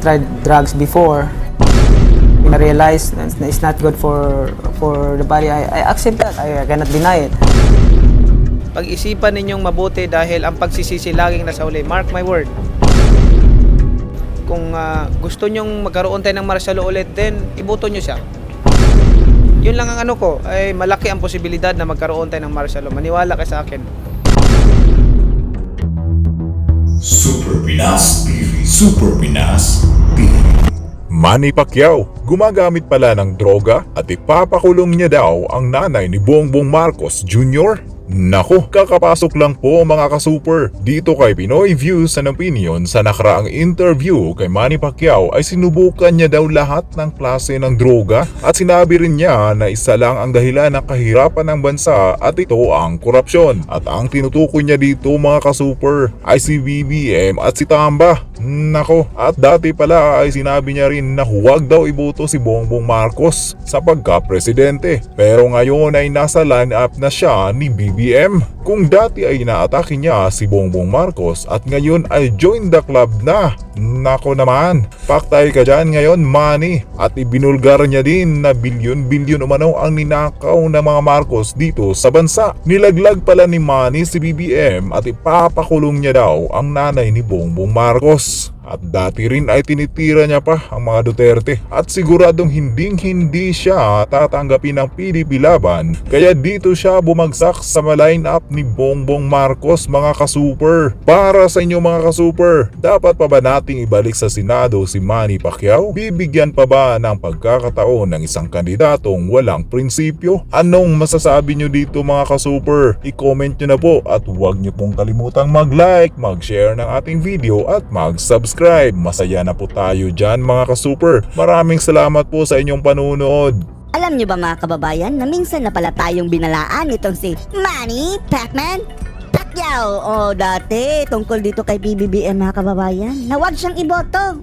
tried drugs before. When I realized that it's not good for the body, I accept that. I cannot deny it. Pag-isipan ninyong mabuti dahil ang pagsisisi laging nasa huli. Mark my word. Kung gusto nyong magkaroon tayo ng martial law ulit, then iboto nyo siya. Yun lang ang ano ko, ay malaki ang posibilidad na magkaroon tayo ng martial law. Maniwala kayo sa akin. Super Pinas TV. Super Pinas TV. Manny Pacquiao, gumagamit pala ng droga at ipapakulong niya daw ang nanay ni Bongbong Marcos Jr.? Nako, kakapasok lang po mga ka-super. Dito kay Pinoy Views and Opinion, sa nakaraang interview kay Manny Pacquiao ay sinubukan niya daw lahat ng klase ng droga at sinabi rin niya na isa lang ang dahilan ng kahirapan ng bansa at ito ang korupsyon. At ang tinutukoy niya dito mga ka-super ay si BBM at si Tamba. Nako, at dati pala ay sinabi niya rin na huwag daw iboto si Bongbong Marcos sa pagka-presidente. Pero ngayon ay nasa line-up na siya ni BBM. Kung dati ay inaatake niya si Bongbong Marcos at ngayon ay join the club na. Nako naman, paktay ka dyan ngayon Manny. At ibinulgar niya din na bilyon-bilyon umano ang ninakaw ng mga Marcos dito sa bansa. Nilaglag pala ni Manny si BBM at ipapakulong niya daw ang nanay ni Bongbong Marcos. At dati rin ay tinitira niya pa ang mga Duterte at siguradong hindi siya tatanggapin ng PDP laban, kaya dito siya bumagsak sa line-up ni Bongbong Marcos mga ka-super. Para sa inyo mga ka-super, dapat pa ba nating ibalik sa Senado si Manny Pacquiao? Bibigyan pa ba ng pagkakataon ng isang kandidatong walang prinsipyo? Anong masasabi nyo dito mga ka-super? I-comment nyo na po at huwag nyo pong kalimutang mag-like, mag-share ng ating video at mag-subscribe. Masaya na po tayo dyan mga ka-super. Maraming salamat po sa inyong panunood. Alam niyo ba mga kababayan na minsan na pala tayong binalaan itong si Manny Pacman Pacquiao o dati tungkol dito kay BBM mga kababayan na wag siyang iboto.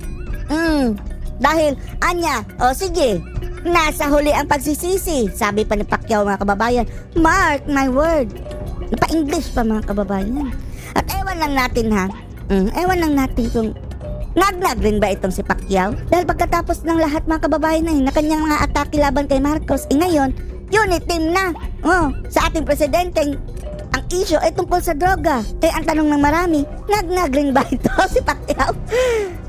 Dahil anya, sige, nasa huli ang pagsisisi. Sabi pa ni Pacquiao mga kababayan, mark my word. Napa-English pa mga kababayan. At ewan lang natin ha, ewan lang natin kung nagnag rin ba itong si Pacquiao? Dahil pagkatapos ng lahat mga kababayan na kanyang mga atake laban kay Marcos, ngayon, unit team na. Sa ating presidente, ang issue ay tungkol sa droga. Kaya ang tanong ng marami, nagnag rin ba ito si Pacquiao?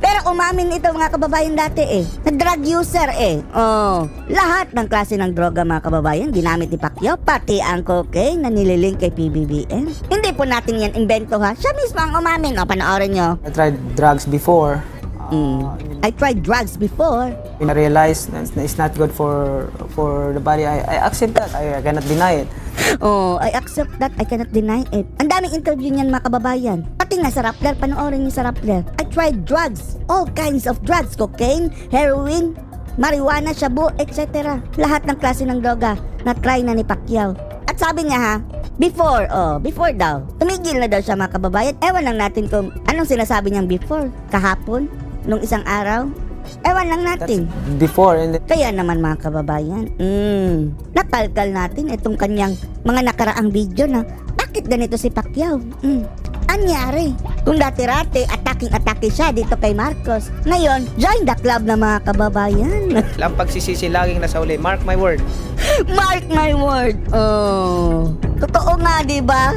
Pero umamin ito mga kababayan dati na drug user lahat ng klase ng droga mga kababayan ginamit ni Pacquiao, pati ang cocaine na nililink kay PBBM. Hindi po natin yan invento ha. Siya mismo ang umamin. Panoorin nyo. I tried drugs before. I tried drugs before. When I realized that it's not good for the body, I accept that. I cannot deny it. I accept that. I cannot deny it. Ang daming interview niyan mga kababayan. Pati nga sa Rappler, panoorin niyo sa Rappler. I tried drugs. All kinds of drugs. Cocaine, heroin, marijuana, shabu, etc. Lahat ng klase ng droga na try na ni Pacquiao. At sabi niya ha, before daw. Tumigil na daw siya mga kababayan. Ewan lang natin kung anong sinasabi niyang before. Kahapon, nung isang araw. Ewan lang natin. That's before and then, Kaya naman mga kababayan, nakalkal natin itong kanyang mga nakaraang video na bakit ganito si Pacquiao? Anyari? Kung dati-rati, atake siya dito kay Marcos. Ngayon, join the club na mga kababayan. Ang pagsisisi laging nasa huli. Mark my word. Mark my word. Totoo nga, di ba?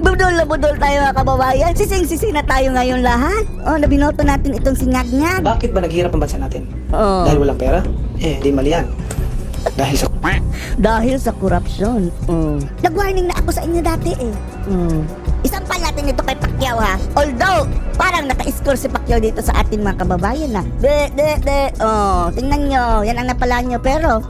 Budol na budol tayo mga kababayan. Sising-sisi na tayo ngayon lahat. Nabinoto natin itong si Ngag-Ngag. Bakit ba naghihirap ang bansa natin? Oh. Dahil walang pera? Di mali yan. Dahil sa korupsyon. Nag-warning na ako sa inyo dati Isampal natin ito kay Pacquiao ha. Although, parang naka-score si Pacquiao dito sa ating mga kababayan na. Tingnan nyo. Yan ang napala nyo. Pero,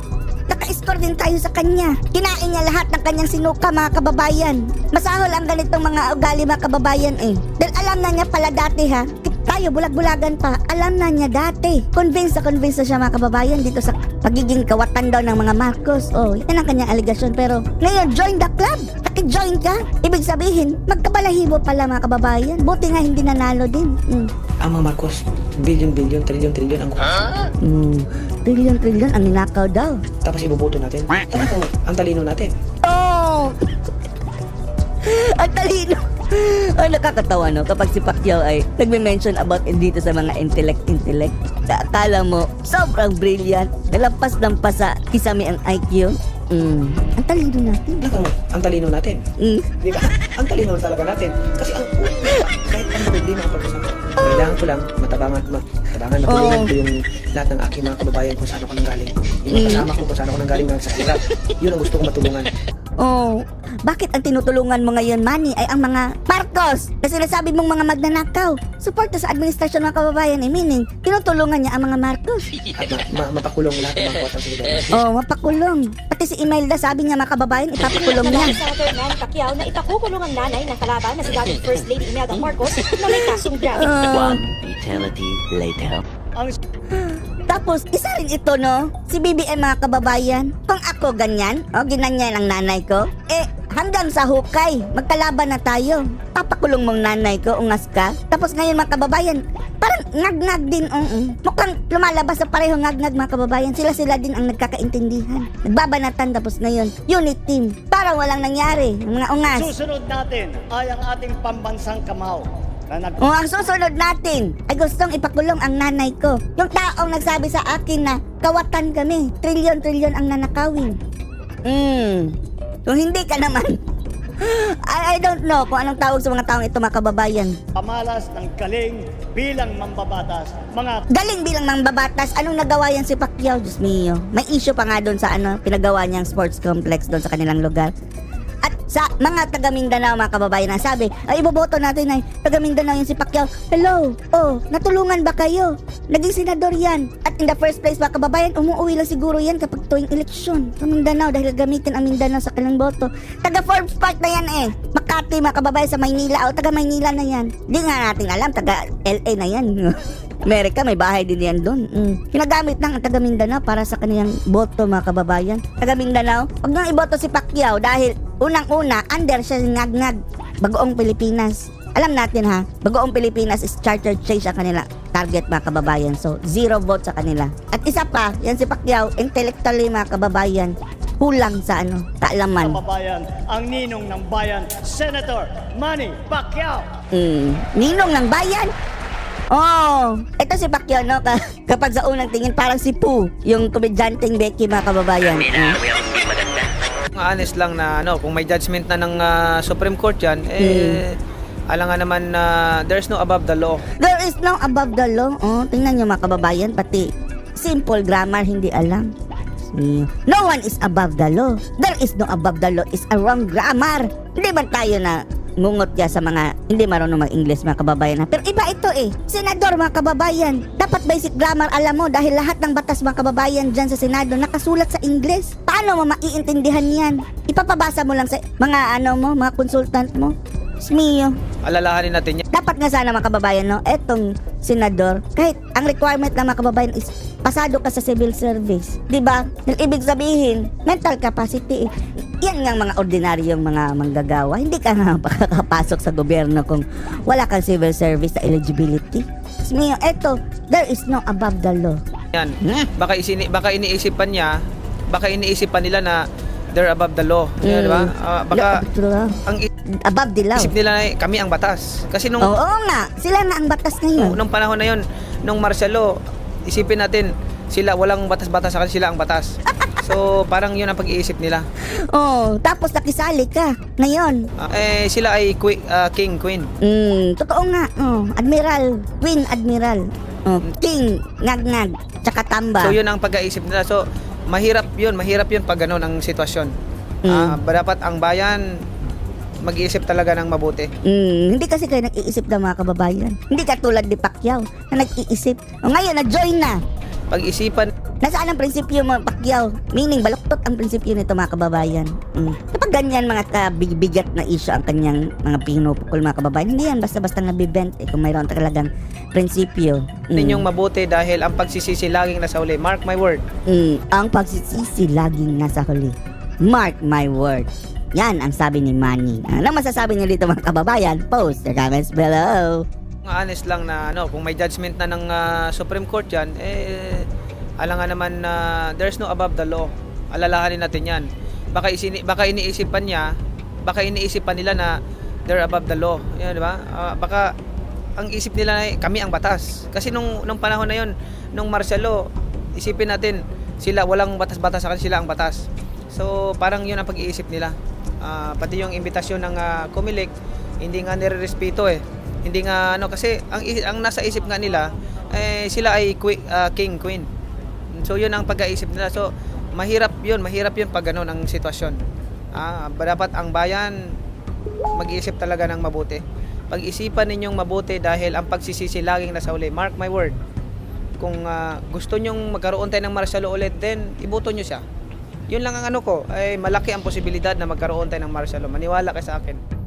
naka-score din tayo sa kanya. Kinain niya lahat ng kanyang sinuka mga kababayan. Masahol ang ganitong mga ugali mga kababayan Dahil alam na niya pala dati ha. Tayo bulag-bulagan pa. Alam na niya dati. Convinced na siya mga kababayan dito sa pagiging kawatan daw ng mga Marcos. Yan ang kanyang aligasyon. Pero ngayon, join the club. Join ka. Ibig sabihin, magkabalahibo pala mga kababayan. Buti nga hindi nanalo din. Ang mga Marcos, billion, trillion ang Trillion ang ninakaw daw. tapos iboboto natin. Ang talino natin. Ang talino. Nakakatawa no kapag si Pacquiao ay nagme-mention about dito sa mga intellect. Akala mo sobrang brilliant, nalampas sa kisame ang IQ. Ang talino natin. Ang talino natin. Di ba? Ang talino talaga natin. Kasi ang kahit ano hindi na pag-usapan. Kailangan ko lang matabangan matulungan ko yung lahat ng aking mga kababayan kung saan ako nanggaling. Yung kasama ko kung saan ako nanggaling ng sa hirap. Yun ang gusto kong matulungan. Bakit ang tinutulungan mo ngayon, Manny, ay ang mga Marcos? Kasi nasabi mong mga magnanakaw. Suporta sa administrasyon mga kababayan, meaning, tinutulungan niya ang mga Marcos. At mapakulong lahat ng mga kota sa gobyerno. Mapakulong. Pati si Imelda, sabi niya mga kababayan, ipapakulong niya. Senator Manny Pacquiao na ipakukulong ang nanay ng kalaban na si dating First Lady Imelda Marcos na may kasong grabe. Eternity later. Tapos, isa rin ito, no? Si BBM mga kababayan. Kung ako ganyan, ginanyan ang nanay ko, hanggang sa hukay, magkalaban na tayo. Papakulong mong nanay ko, ungas ka. Tapos ngayon mga kababayan, parang ngag-ngag din, mukhang lumalabas sa pareho ngag-ngag mga kababayan. Sila din ang nagkakaintindihan. Nagbabanatan tapos ngayon, unit team. Parang walang nangyari, ang mga ungas. Susunod natin ay ang ating pambansang kamao. Ang susunod natin ay gustong ipakulong ang nanay ko. Yung taong nagsabi sa akin na kawatan kami, trilyon-trilyon ang nanakawin. Kung hindi ka naman, I don't know kung anong tawag sa mga taong ito mga kababayan. Pamalas ng galing bilang mambabatas. Galing bilang mambabatas, anong nagawa yan si Pacquiao? Diyos mio. May issue pa nga doon sa pinagawa niyang sports complex doon sa kanilang lugar. At sa mga taga Mindanao mga kababayan na sabi, ay iboboto natin ay taga Mindanao yan si Pacquiao. Hello, natulungan ba kayo? Naging senador yan. At in the first place mga kababayan, umuwi lang siguro yan kapag tuwing eleksyon sa Mindanao dahil gamitin ang Mindanao sa kanilang boto. Taga Forbes Park na yan Makati mga kababayan sa Maynila taga Maynila na yan. Di nga natin alam, taga LA na yan. Amerika, may bahay din yan doon. Ginagamit ng taga Mindanao para sa kanyang boto mga kababayan. Taga Mindanao, huwag nang iboto si Pacquiao dahil unang-una, under siya ngag-ngag. Bagoong Pilipinas. Alam natin Bagoong Pilipinas is charter change ang kanila target mga kababayan. So, 0 vote sa kanila. At isa pa, yan si Pacquiao, intellectually mga kababayan, kulang sa kaalaman. Kababayan, ang ninong ng bayan, Senator Manny Pacquiao. Ninong ng bayan? Ito si Pacquiao, no? Kapag sa unang tingin, parang si Pooh, yung komedyanteng Becky, mga kababayan. Honest lang na kung may judgment na ng Supreme Court yan, alam nga naman na there's no above the law. There is no above the law. Tingnan nyo mga kababayan, pati simple grammar hindi alam. No one is above the law. There is no above the law is a wrong grammar. Hindi ba tayo na ngungot ya sa mga hindi marunong mag-English mga kababayan Pero iba ito Senador mga kababayan, dapat basic grammar alam mo dahil lahat ng batas mga kababayan dyan sa Senado nakasulat sa English. Paano mo maiintindihan yan? Ipapabasa mo lang sa mga mga consultant mo. Smio. Alalahanin natin yan. Dapat nga sana mga kababayan etong senador, kahit ang requirement ng mga kababayan is pasado ka sa civil service. Diba? Ibig sabihin, mental capacity yan nga mga ordinaryong mga manggagawa. Hindi ka nga makakapasok sa gobyerno kung wala kang civil service sa eligibility. Smio, there is no above the law. Yan. Baka iniisipan nila na they're above the law. Di ba? Baka ang above the law. isip nila na kami ang batas. Kasi nung nga, sila na ang batas ngayon. nung panahon na yon, nung martial law, isipin natin, sila walang batas-batas sa kanila, sila ang batas. So, parang yun ang pag-iisip nila. Tapos nakisali ka ngayon. Sila ay king, queen. Totoo nga. Admiral, queen, admiral. King, ngag-ngag, tsaka tamba. So, yun ang pag-iisip nila. So, mahirap yun pag gano'n ang sitwasyon. Dapat ang bayan mag-iisip talaga ng mabuti. Hindi kasi kayo nag-iisip ng mga kababayan. Hindi katulad ni Pacquiao na nag-iisip. Ngayon, na-join na. Pag-isipan. Nasaan ang prinsipyo mo, Pacquiao? Meaning, baluktot ang prinsipyo nito mga kababayan. Kapag ganyan mga kabigat na issue ang kanyang mga pinupukol mga kababayan, hindi yan basta-basta nabibent kung mayroon talagang prinsipyo. Ninyong mabuti dahil ang pagsisisi laging nasa huli. Mark my word. Ang pagsisisi laging nasa huli. Mark my word. Yan ang sabi ni Manny. Ano masasabi niyo dito mga kababayan? Post your comments below. Honest lang na kung may judgment na ng Supreme Court yan, alam nga naman na there's no above the law. Alalahanin natin yan. Baka iniisipan nila na they're above the law. Yan, di ba? Baka ang isip nila ay kami ang batas. Kasi nung panahon na yon, nung martial law, isipin natin, sila walang batas-batas, sa kanila sila ang batas. So parang yun ang pag-iisip nila. Pati yung imbitasyon ng Comelec, hindi nga nirerespeto eh. Hindi nga kasi ang nasa isip nga nila sila ay king, queen. So yun ang pag-iisip nila. So mahirap yun pag gano'n ang sitwasyon. Dapat ang bayan mag-iisip talaga ng mabuti. Pag-isipan ninyong mabuti dahil ang pagsisisi laging nasa uli. Mark my word. Kung gusto nyong magkaroon tayo ng martial law ulit, then iboto nyo siya. Yun lang ang ay malaki ang posibilidad na magkaroon tayo ng martial law. Maniwala kayo sa akin.